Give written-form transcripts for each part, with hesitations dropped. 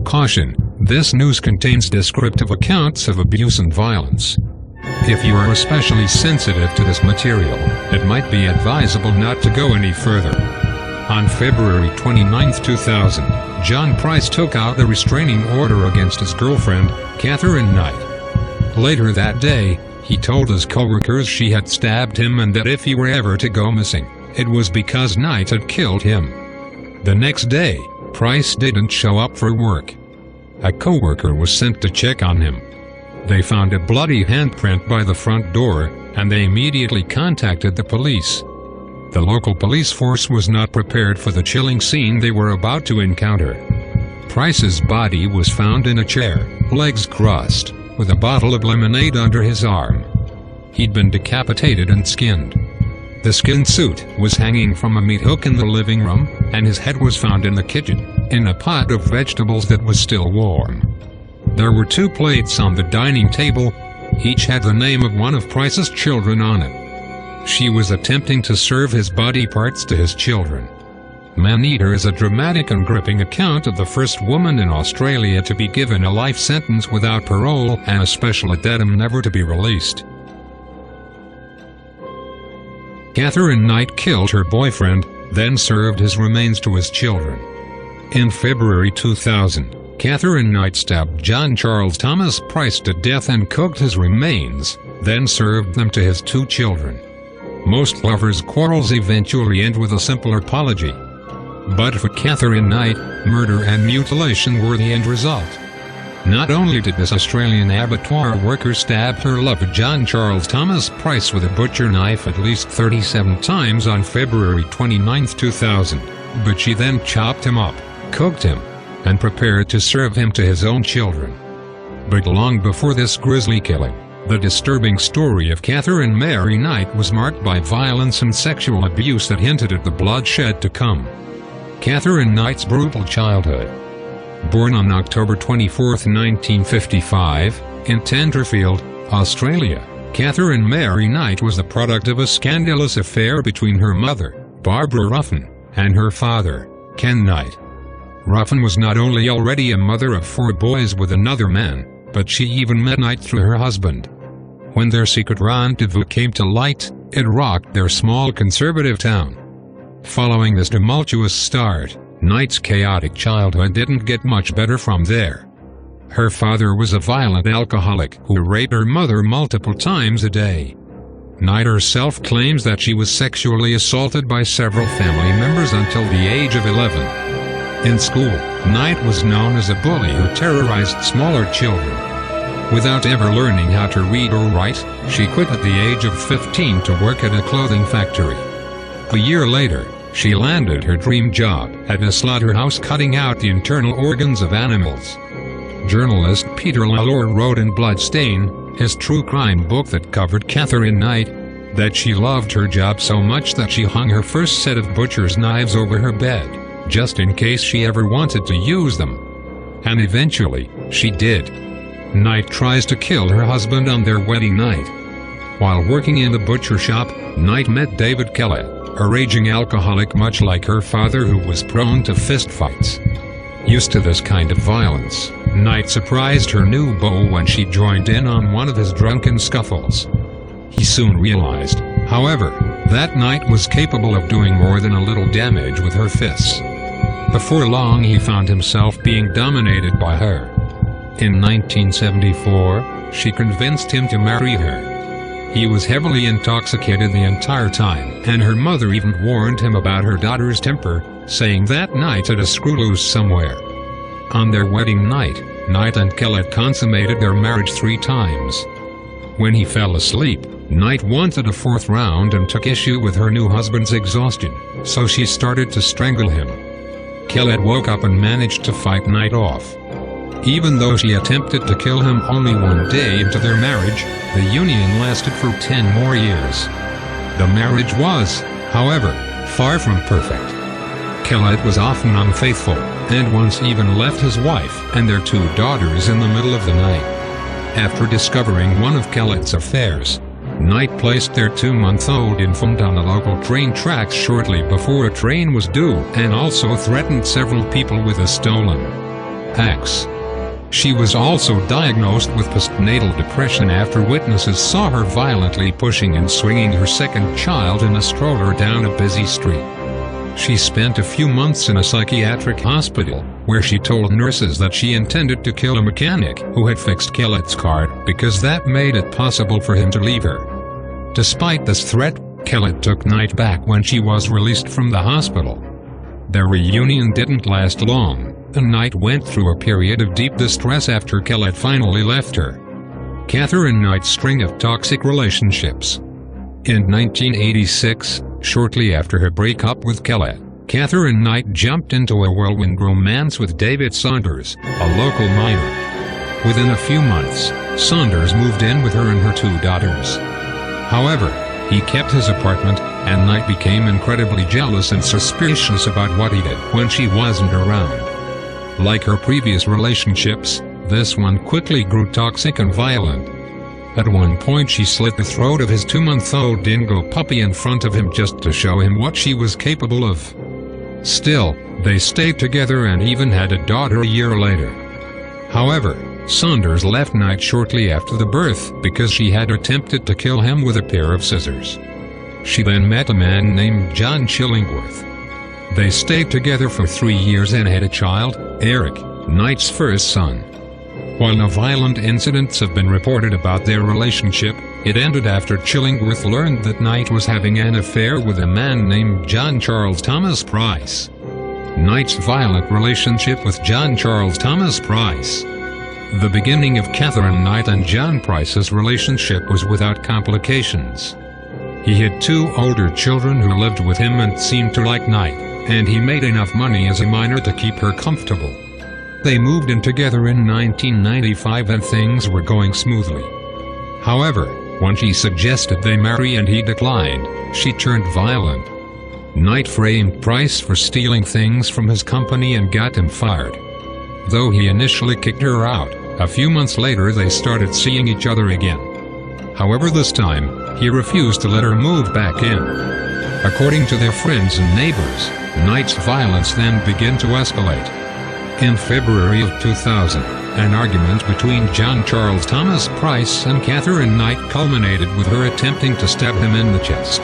Caution: this news contains descriptive accounts of abuse and violence. If you are especially sensitive to this material, it might be advisable not to go any further. On February 29, 2000, John Price took out a restraining order against his girlfriend, Katherine Knight. Later that day, he told his co-workers she had stabbed him and that if he were ever to go missing, it was because Knight had killed him. The next day, Price didn't show up for work. A co-worker was sent to check on him. They found a bloody handprint by the front door, and they immediately contacted the police. The local police force was not prepared for the chilling scene they were about to encounter. Price's body was found in a chair, legs crossed, with a bottle of lemonade under his arm. He'd been decapitated and skinned. The skin suit was hanging from a meat hook in the living room, and his head was found in the kitchen, in a pot of vegetables that was still warm. There were 2 plates on the dining table. Each had the name of one of Price's children on it. She was attempting to serve his body parts to his children. Man-Eater is a dramatic and gripping account of the first woman in Australia to be given a life sentence without parole and a special addendum never to be released. Katherine Knight killed her boyfriend, then served his remains to his children. In February 2000, Katherine Knight stabbed John Charles Thomas Price to death and cooked his remains, then served them to his 2 children. Most lovers' quarrels eventually end with a simple apology. But for Katherine Knight, murder and mutilation were the end result. Not only did this Australian abattoir worker stab her lover John Charles Thomas Price with a butcher knife at least 37 times on February 29, 2000, but she then chopped him up, cooked him, and prepared to serve him to his own children. But long before this grisly killing, the disturbing story of Katherine Mary Knight was marked by violence and sexual abuse that hinted at the bloodshed to come. Katherine Knight's brutal childhood. Born on October 24, 1955, in Tenterfield, Australia, Katherine Mary Knight was the product of a scandalous affair between her mother, Barbara Ruffin, and her father, Ken Knight. Ruffin was not only already a mother of 4 boys with another man, but she even met Knight through her husband. When their secret rendezvous came to light, it rocked their small conservative town. Following this tumultuous start, Knight's chaotic childhood didn't get much better from there. Her father was a violent alcoholic who raped her mother multiple times a day. Knight herself claims that she was sexually assaulted by several family members until the age of 11. In school, Knight was known as a bully who terrorized smaller children. Without ever learning how to read or write, she quit at the age of 15 to work at a clothing factory. A year later, she landed her dream job at a slaughterhouse cutting out the internal organs of animals. Journalist Peter Lalore wrote in Bloodstain, his true crime book that covered Katherine Knight, that she loved her job so much that she hung her first set of butcher's knives over her bed, just in case she ever wanted to use them. And eventually, she did. Knight tries to kill her husband on their wedding night. While working in the butcher shop, Knight met David Kellett, a raging alcoholic much like her father who was prone to fistfights. Used to this kind of violence, Knight surprised her new beau when she joined in on one of his drunken scuffles. He soon realized, however, that Knight was capable of doing more than a little damage with her fists. Before long he found himself being dominated by her. In 1974, she convinced him to marry her. He was heavily intoxicated the entire time, and her mother even warned him about her daughter's temper, saying that Knight had a screw loose somewhere. On their wedding night, Knight and Kellett consummated their marriage 3 times. When he fell asleep, Knight wanted a 4th round and took issue with her new husband's exhaustion, so she started to strangle him. Kellett woke up and managed to fight Knight off. Even though she attempted to kill him only 1 day into their marriage, the union lasted for 10 more years. The marriage was, however, far from perfect. Kellett was often unfaithful, and once even left his wife and their 2 daughters in the middle of the night. After discovering one of Kellett's affairs, Knight placed their 2-month-old infant on the local train tracks shortly before a train was due and also threatened several people with a stolen acts. She was also diagnosed with postnatal depression after witnesses saw her violently pushing and swinging her second child in a stroller down a busy street. She spent a few months in a psychiatric hospital, where she told nurses that she intended to kill a mechanic who had fixed Kellett's car because that made it possible for him to leave her. Despite this threat, Kellett took Knight back when she was released from the hospital. Their reunion didn't last long, and Knight went through a period of deep distress after Kellett finally left her. Katherine Knight's string of toxic relationships. In 1986, shortly after her breakup with Kellett, Katherine Knight jumped into a whirlwind romance with David Saunders, a local miner. Within a few months, Saunders moved in with her and her 2 daughters. However, he kept his apartment, and Knight became incredibly jealous and suspicious about what he did when she wasn't around. Like her previous relationships, this one quickly grew toxic and violent. At one point she slit the throat of his 2-month-old dingo puppy in front of him just to show him what she was capable of. Still, they stayed together and even had a daughter a year later. However, Saunders left Knight shortly after the birth because she had attempted to kill him with a pair of scissors. She then met a man named John Chillingworth. They stayed together for 3 years and had a child, Eric, Knight's first son. While no violent incidents have been reported about their relationship, it ended after Chillingworth learned that Knight was having an affair with a man named John Charles Thomas Price. Knight's violent relationship with John Charles Thomas Price. The beginning of Katherine Knight and John Price's relationship was without complications. He had 2 older children who lived with him and seemed to like Knight, and he made enough money as a minor to keep her comfortable. They moved in together in 1995 and things were going smoothly. However, when she suggested they marry and he declined, she turned violent. Knight framed Price for stealing things from his company and got him fired. Though he initially kicked her out, a few months later they started seeing each other again. However, this time, he refused to let her move back in. According to their friends and neighbors, Knight's violence then began to escalate. In February of 2000, an argument between John Charles Thomas Price and Katherine Knight culminated with her attempting to stab him in the chest.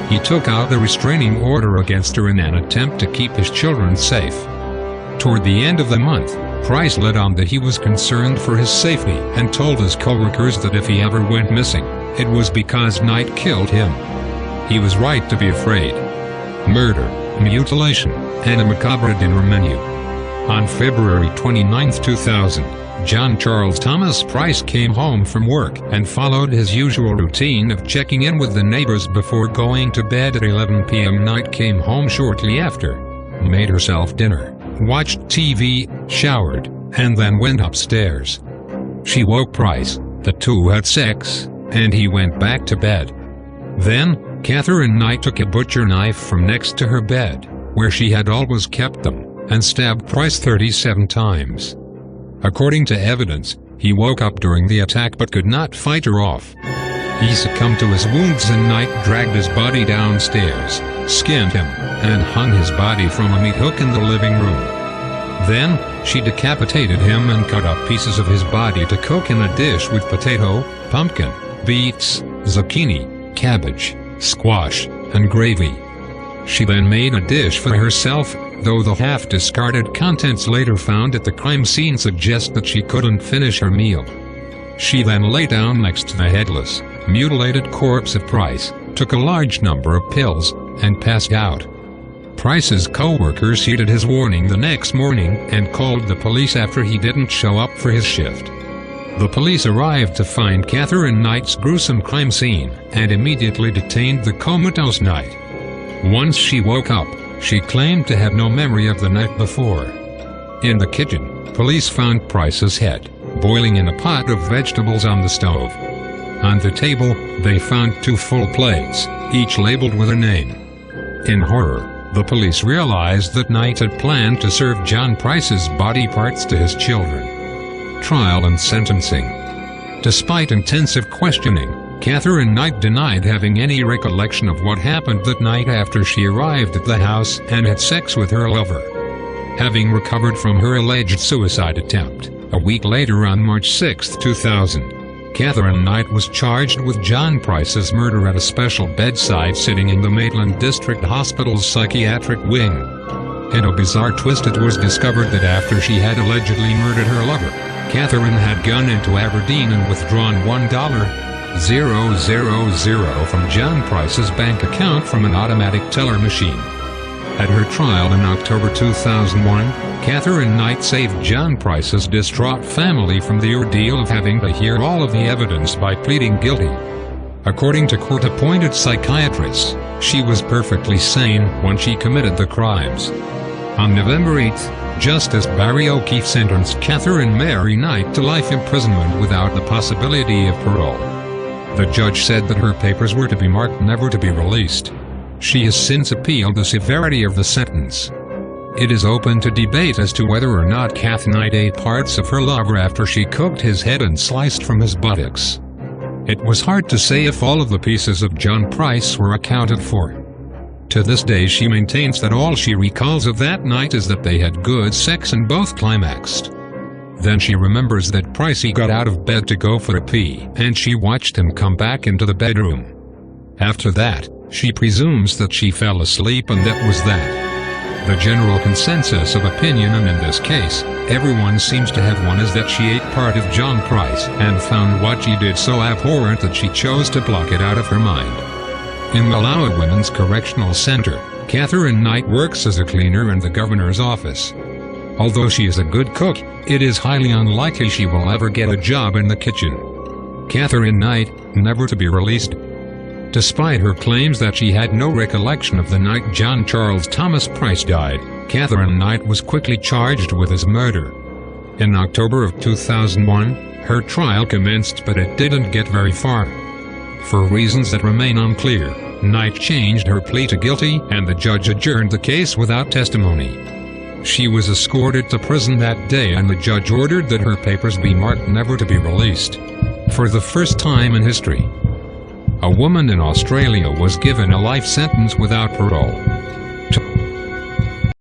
He took out a restraining order against her in an attempt to keep his children safe. Toward the end of the month, Price let on that he was concerned for his safety and told his co-workers that if he ever went missing, it was because Knight killed him. He was right to be afraid. Murder, mutilation, and a macabre dinner menu. On February 29, 2000, John Charles Thomas Price came home from work and followed his usual routine of checking in with the neighbors before going to bed at 11 p.m. Knight came home shortly after, made herself dinner, watched TV, showered, and then went upstairs. She woke Price, the 2 had sex, and he went back to bed. Then, Katherine Knight took a butcher knife from next to her bed, where she had always kept them, and stabbed Price 37 times. According to evidence, he woke up during the attack but could not fight her off. He succumbed to his wounds and Knight dragged his body downstairs, skinned him, and hung his body from a meat hook in the living room. Then, she decapitated him and cut up pieces of his body to cook in a dish with potato, pumpkin, beets, zucchini, cabbage, squash, and gravy. She then made a dish for herself, though the half-discarded contents later found at the crime scene suggest that she couldn't finish her meal. She then lay down next to the headless, mutilated corpse of Price, took a large number of pills, and passed out. Price's co-workers heeded his warning the next morning and called the police after he didn't show up for his shift. The police arrived to find Katherine Knight's gruesome crime scene and immediately detained the comatose Knight. Once she woke up, she claimed to have no memory of the night before. In the kitchen, police found Price's head, boiling in a pot of vegetables on the stove. On the table, they found 2 full plates, each labeled with a name. In horror, the police realized that Knight had planned to serve John Price's body parts to his children. Trial and sentencing. Despite intensive questioning, Katherine Knight denied having any recollection of what happened that night after she arrived at the house and had sex with her lover. having recovered from her alleged suicide attempt. A week later, on March 6, 2000, Katherine Knight was charged with John Price's murder at a special bedside sitting in the Maitland District Hospital's psychiatric wing. In a bizarre twist, it was discovered that after she had allegedly murdered her lover, Katherine had gone into Aberdeen and withdrawn $1,000 from John Price's bank account from an automatic teller machine. At her trial in October 2001, Katherine Knight saved John Price's distraught family from the ordeal of having to hear all of the evidence by pleading guilty. According to court-appointed psychiatrists, she was perfectly sane when she committed the crimes. On November 8, Justice Barry O'Keefe sentenced Katherine Mary Knight to life imprisonment without the possibility of parole. The judge said that her papers were to be marked never to be released. She has since appealed the severity of the sentence. It is open to debate as to whether or not Kath Knight ate parts of her lover after she cooked his head and sliced from his buttocks. It was hard to say if all of the pieces of John Price were accounted for. To this day, she maintains that all she recalls of that night is that they had good sex and both climaxed. Then she remembers that Pricey got out of bed to go for a pee, and she watched him come back into the bedroom. After that, she presumes that she fell asleep and that was that. The general consensus of opinion, and in this case, everyone seems to have one, is that she ate part of John Price and found what she did so abhorrent that she chose to block it out of her mind. In Malawi Women's Correctional Center, Katherine Knight works as a cleaner in the governor's office. Although she is a good cook, it is highly unlikely she will ever get a job in the kitchen. Katherine Knight, never to be released. Despite her claims that she had no recollection of the night John Charles Thomas Price died, Katherine Knight was quickly charged with his murder. In October of 2001, her trial commenced, but it didn't get very far. For reasons that remain unclear, Knight changed her plea to guilty, and the judge adjourned the case without testimony. She was escorted to prison that day, and the judge ordered that her papers be marked never to be released. For the first time in history, a woman in Australia was given a life sentence without parole.